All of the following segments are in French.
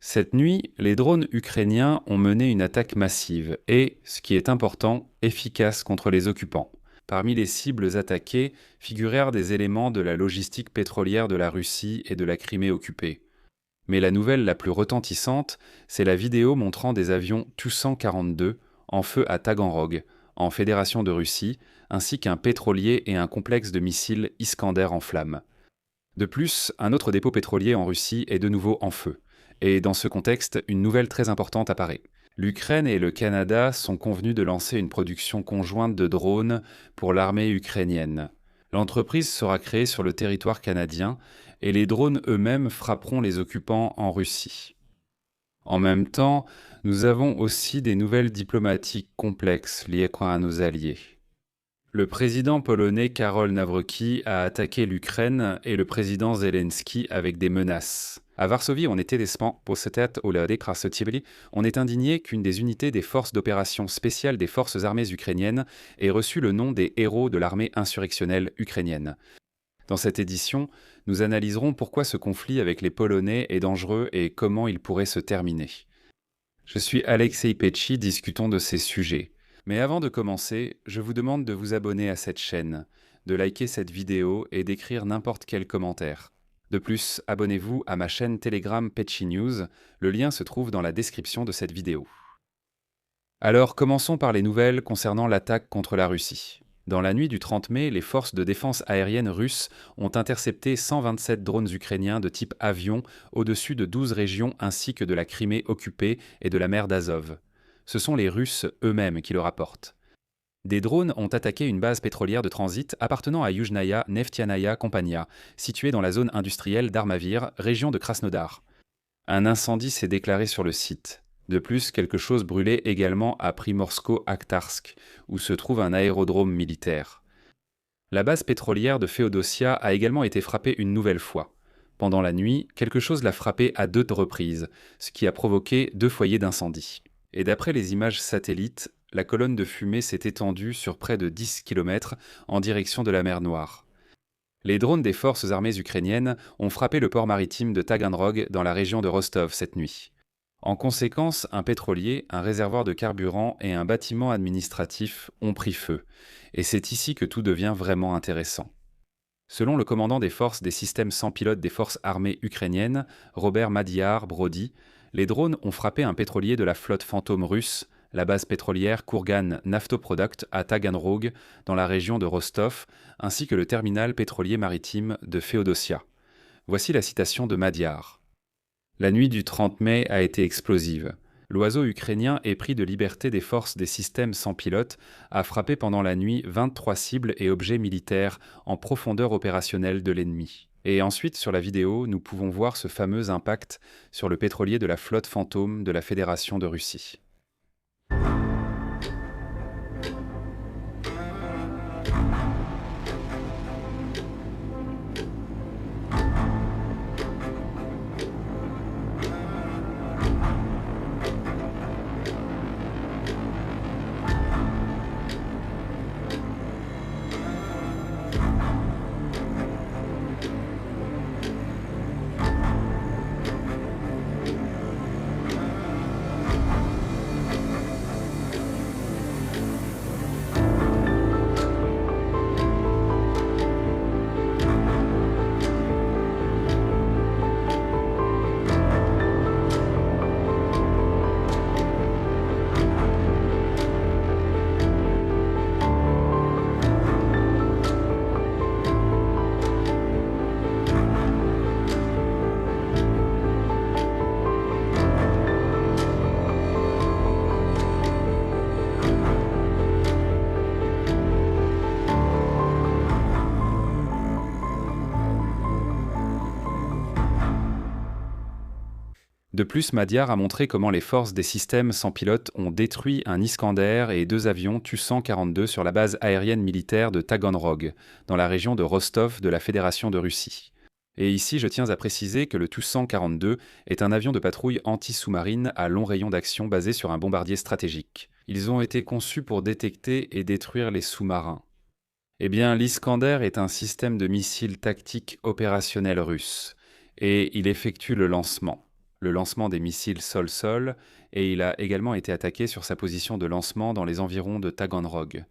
Cette nuit, les drones ukrainiens ont mené une attaque massive et, ce qui est important, efficace contre les occupants. Parmi les cibles attaquées figurèrent des éléments de la logistique pétrolière de la Russie et de la Crimée occupée. Mais la nouvelle la plus retentissante, c'est la vidéo montrant des avions Tu-142 en feu à Taganrog, en Fédération de Russie, ainsi qu'un pétrolier et un complexe de missiles Iskander en flammes. De plus, un autre dépôt pétrolier en Russie est de nouveau en feu. Et dans ce contexte, une nouvelle très importante apparaît. L'Ukraine et le Canada sont convenus de lancer une production conjointe de drones pour l'armée ukrainienne. L'entreprise sera créée sur le territoire canadien et les drones eux-mêmes frapperont les occupants en Russie. En même temps, nous avons aussi des nouvelles diplomatiques complexes liées à nos alliés. Le président polonais Karol Nawrocki a attaqué l'Ukraine et le président Zelensky avec des menaces. À Varsovie, on est indigné qu'une des unités des forces d'opération spéciales des forces armées ukrainiennes ait reçu le nom des héros de l'armée insurrectionnelle ukrainienne. Dans cette édition, nous analyserons pourquoi ce conflit avec les Polonais est dangereux et comment il pourrait se terminer. Je suis Alexei Petchi, discutons de ces sujets. Mais avant de commencer, je vous demande de vous abonner à cette chaîne, de liker cette vidéo et d'écrire n'importe quel commentaire. De plus, abonnez-vous à ma chaîne Telegram Petchi News, le lien se trouve dans la description de cette vidéo. Alors commençons par les nouvelles concernant l'attaque contre la Russie. Dans la nuit du 30 mai, les forces de défense aérienne russes ont intercepté 127 drones ukrainiens de type avion au-dessus de 12 régions ainsi que de la Crimée occupée et de la mer d'Azov. Ce sont les Russes eux-mêmes qui le rapportent. Des drones ont attaqué une base pétrolière de transit appartenant à Yuzhnaya Neftianaya Kompania, située dans la zone industrielle d'Armavir, région de Krasnodar. Un incendie s'est déclaré sur le site. De plus, quelque chose brûlait également à Primorsko-Akhtarsk, où se trouve un aérodrome militaire. La base pétrolière de Féodossia a également été frappée une nouvelle fois. Pendant la nuit, quelque chose l'a frappée à 2 reprises, ce qui a provoqué 2 foyers d'incendie. Et d'après les images satellites, la colonne de fumée s'est étendue sur près de 10 km en direction de la mer Noire. Les drones des forces armées ukrainiennes ont frappé le port maritime de Taganrog dans la région de Rostov cette nuit. En conséquence, un pétrolier, un réservoir de carburant et un bâtiment administratif ont pris feu. Et c'est ici que tout devient vraiment intéressant. Selon le commandant des forces des systèmes sans pilote des forces armées ukrainiennes, Robert Madiar Brody, les drones ont frappé un pétrolier de la flotte fantôme russe, la base pétrolière Kurgan Naftoprodukt à Taganrog, dans la région de Rostov, ainsi que le terminal pétrolier maritime de Féodossia. Voici la citation de Madiar. La nuit du 30 mai a été explosive. L'oiseau ukrainien épris de liberté des forces des systèmes sans pilote a frappé pendant la nuit 23 cibles et objets militaires en profondeur opérationnelle de l'ennemi. Et ensuite, sur la vidéo, nous pouvons voir ce fameux impact sur le pétrolier de la flotte fantôme de la Fédération de Russie. De plus, Madiar a montré comment les forces des systèmes sans pilote ont détruit un Iskander et 2 avions Tu-142 sur la base aérienne militaire de Taganrog, dans la région de Rostov de la Fédération de Russie. Et ici, je tiens à préciser que le Tu-142 est un avion de patrouille anti-sous-marine à long rayon d'action basé sur un bombardier stratégique. Ils ont été conçus pour détecter et détruire les sous-marins. Eh bien, l'Iskander est un système de missiles tactiques opérationnels russe, et il effectue le lancement. le lancement des missiles sol-sol, et il a également été attaqué sur sa position de lancement dans les environs de Taganrog.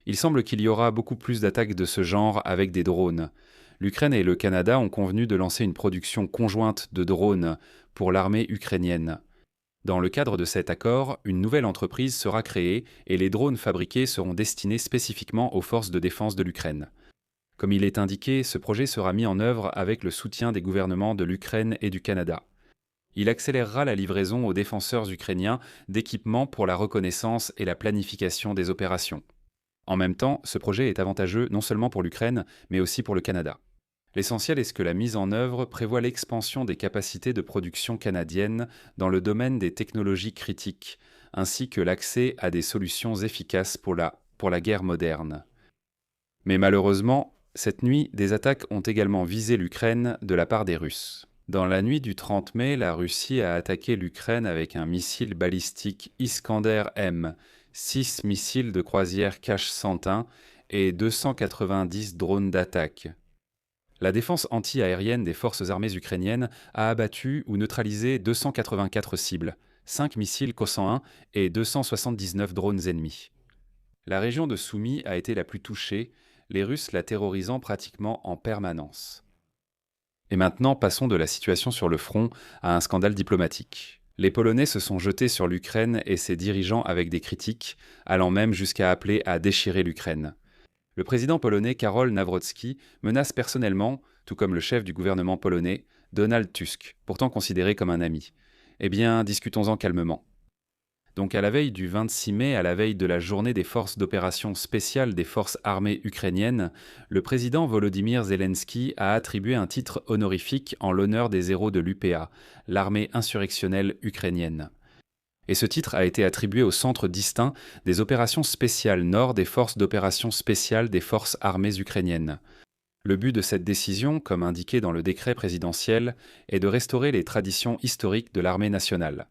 Il semble qu'il y aura beaucoup plus d'attaques de ce genre avec des drones. L'Ukraine et le Canada ont convenu de lancer une production conjointe de drones pour l'armée ukrainienne. Dans le cadre de cet accord, une nouvelle entreprise sera créée et les drones fabriqués seront destinés spécifiquement aux forces de défense de l'Ukraine. Comme il est indiqué, ce projet sera mis en œuvre avec le soutien des gouvernements de l'Ukraine et du Canada. Il accélérera la livraison aux défenseurs ukrainiens d'équipements pour la reconnaissance et la planification des opérations. En même temps, ce projet est avantageux non seulement pour l'Ukraine, mais aussi pour le Canada. L'essentiel est que la mise en œuvre prévoit l'expansion des capacités de production canadiennes dans le domaine des technologies critiques, ainsi que l'accès à des solutions efficaces pour la guerre moderne. Mais malheureusement, cette nuit, des attaques ont également visé l'Ukraine de la part des Russes. Dans la nuit du 30 mai, la Russie a attaqué l'Ukraine avec un missile balistique Iskander-M, 6 missiles de croisière Kh-101 et 290 drones d'attaque. La défense anti-aérienne des forces armées ukrainiennes a abattu ou neutralisé 284 cibles, 5 missiles K-101 et 279 drones ennemis. La région de Soumy a été la plus touchée, les Russes la terrorisant pratiquement en permanence. Et maintenant, passons de la situation sur le front à un scandale diplomatique. Les Polonais se sont jetés sur l'Ukraine et ses dirigeants avec des critiques, allant même jusqu'à appeler à déchirer l'Ukraine. Le président polonais Karol Nawrocki menace personnellement, tout comme le chef du gouvernement polonais, Donald Tusk, pourtant considéré comme un ami. Eh bien, discutons-en calmement. Donc à la veille du 26 mai, à la veille de la journée des forces d'opération spéciales des forces armées ukrainiennes, le président Volodymyr Zelensky a attribué un titre honorifique en l'honneur des héros de l'UPA, l'armée insurrectionnelle ukrainienne. Et ce titre a été attribué au centre distinct des opérations spéciales nord des forces d'opération spéciales des forces armées ukrainiennes. Le but de cette décision, comme indiqué dans le décret présidentiel, est de restaurer les traditions historiques de l'armée nationale.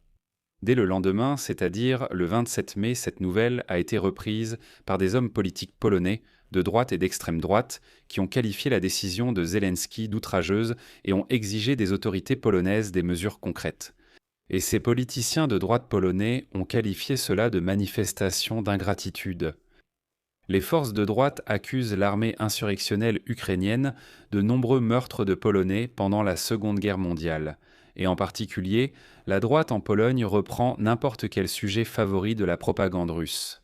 Dès le lendemain, c'est-à-dire le 27 mai, cette nouvelle a été reprise par des hommes politiques polonais, de droite et d'extrême droite, qui ont qualifié la décision de Zelensky d'outrageuse et ont exigé des autorités polonaises des mesures concrètes. Et ces politiciens de droite polonais ont qualifié cela de manifestation d'ingratitude. Les forces de droite accusent l'armée insurrectionnelle ukrainienne de nombreux meurtres de Polonais pendant la Seconde Guerre mondiale. Et en particulier, la droite en Pologne reprend n'importe quel sujet favori de la propagande russe.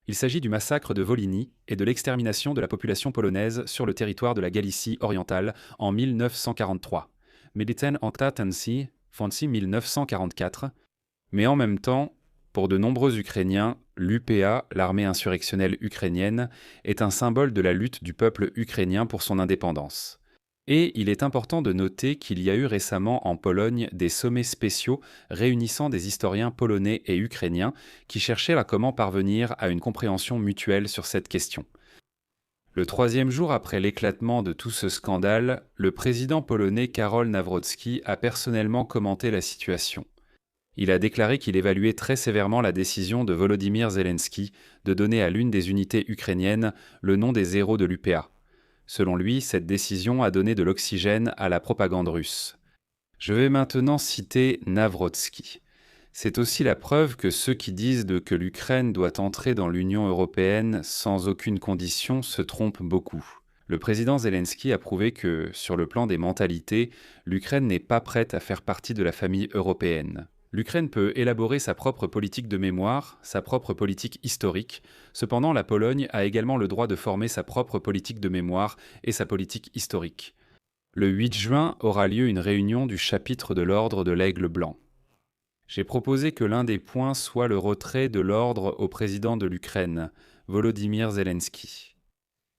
Il s'agit du massacre de Volhynie et de l'extermination de la population polonaise sur le territoire de la Galicie orientale en 1943. Militen Oktatensi, Fonsi 1944. Mais en même temps, pour de nombreux Ukrainiens, l'UPA, l'armée insurrectionnelle ukrainienne, est un symbole de la lutte du peuple ukrainien pour son indépendance. Et il est important de noter qu'il y a eu récemment en Pologne des sommets spéciaux réunissant des historiens polonais et ukrainiens qui cherchaient à comment parvenir à une compréhension mutuelle sur cette question. Le 3e jour après l'éclatement de tout ce scandale, le président polonais Karol Nawrocki a personnellement commenté la situation. Il a déclaré qu'il évaluait très sévèrement la décision de Volodymyr Zelensky de donner à l'une des unités ukrainiennes le nom des héros de l'UPA. Selon lui, cette décision a donné de l'oxygène à la propagande russe. Je vais maintenant citer Nawrocki. C'est aussi la preuve que ceux qui disent que l'Ukraine doit entrer dans l'Union européenne sans aucune condition se trompent beaucoup. Le président Zelensky a prouvé que, sur le plan des mentalités, l'Ukraine n'est pas prête à faire partie de la famille européenne. L'Ukraine peut élaborer sa propre politique de mémoire, sa propre politique historique. Cependant, la Pologne a également le droit de former sa propre politique de mémoire et sa politique historique. Le 8 juin aura lieu une réunion du chapitre de l'Ordre de l'Aigle blanc. J'ai proposé que l'un des points soit le retrait de l'ordre au président de l'Ukraine, Volodymyr Zelensky.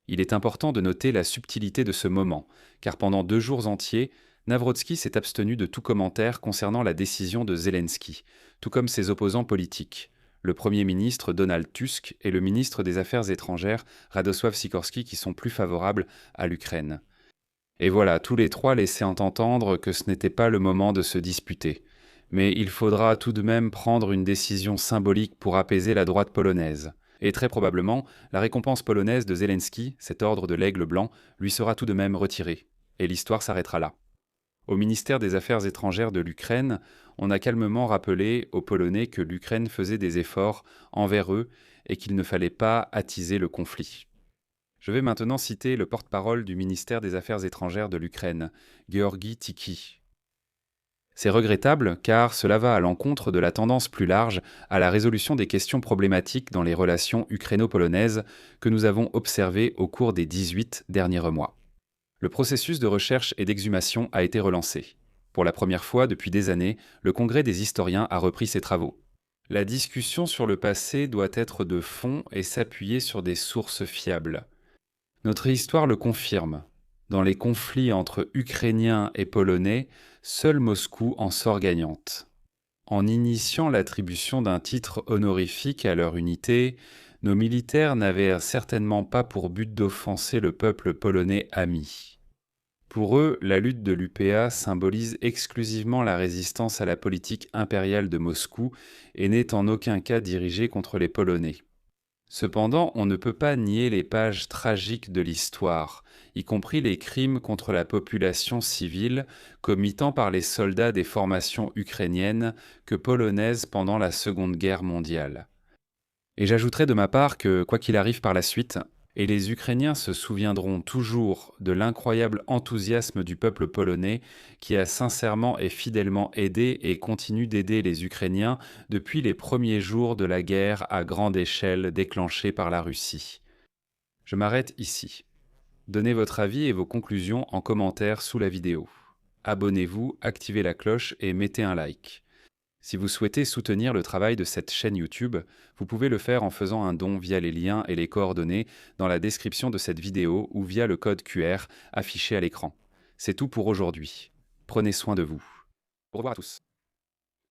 Il est important de noter la subtilité de ce moment, car pendant 2 jours entiers, Nawrocki s'est abstenu de tout commentaire concernant la décision de Zelensky, tout comme ses opposants politiques, le Premier ministre Donald Tusk et le ministre des Affaires étrangères Radosław Sikorski qui sont plus favorables à l'Ukraine. Et voilà, tous les trois laissaient entendre que ce n'était pas le moment de se disputer. Mais il faudra tout de même prendre une décision symbolique pour apaiser la droite polonaise. Et très probablement, la récompense polonaise de Zelensky, cet ordre de l'Aigle blanc, lui sera tout de même retirée. Et l'histoire s'arrêtera là. Au ministère des Affaires étrangères de l'Ukraine, on a calmement rappelé aux Polonais que l'Ukraine faisait des efforts envers eux et qu'il ne fallait pas attiser le conflit. Je vais maintenant citer le porte-parole du ministère des Affaires étrangères de l'Ukraine, Georgi Tiki. C'est regrettable car cela va à l'encontre de la tendance plus large à la résolution des questions problématiques dans les relations ukraino-polonaises que nous avons observées au cours des 18 derniers mois. Le processus de recherche et d'exhumation a été relancé. Pour la première fois depuis des années, le Congrès des historiens a repris ses travaux. La discussion sur le passé doit être de fond et s'appuyer sur des sources fiables. Notre histoire le confirme. Dans les conflits entre Ukrainiens et Polonais, seule Moscou en sort gagnante. En initiant l'attribution d'un titre honorifique à leur unité, nos militaires n'avaient certainement pas pour but d'offenser le peuple polonais ami. Pour eux, la lutte de l'UPA symbolise exclusivement la résistance à la politique impériale de Moscou et n'est en aucun cas dirigée contre les Polonais. Cependant, on ne peut pas nier les pages tragiques de l'histoire, y compris les crimes contre la population civile commis tant par les soldats des formations ukrainiennes que polonaises pendant la Seconde Guerre mondiale. Et j'ajouterai de ma part que, quoi qu'il arrive par la suite, et les Ukrainiens se souviendront toujours de l'incroyable enthousiasme du peuple polonais qui a sincèrement et fidèlement aidé et continue d'aider les Ukrainiens depuis les premiers jours de la guerre à grande échelle déclenchée par la Russie. Je m'arrête ici. Donnez votre avis et vos conclusions en commentaire sous la vidéo. Abonnez-vous, activez la cloche et mettez un like. Si vous souhaitez soutenir le travail de cette chaîne YouTube, vous pouvez le faire en faisant un don via les liens et les coordonnées dans la description de cette vidéo ou via le code QR affiché à l'écran. C'est tout pour aujourd'hui. Prenez soin de vous. Au revoir à tous.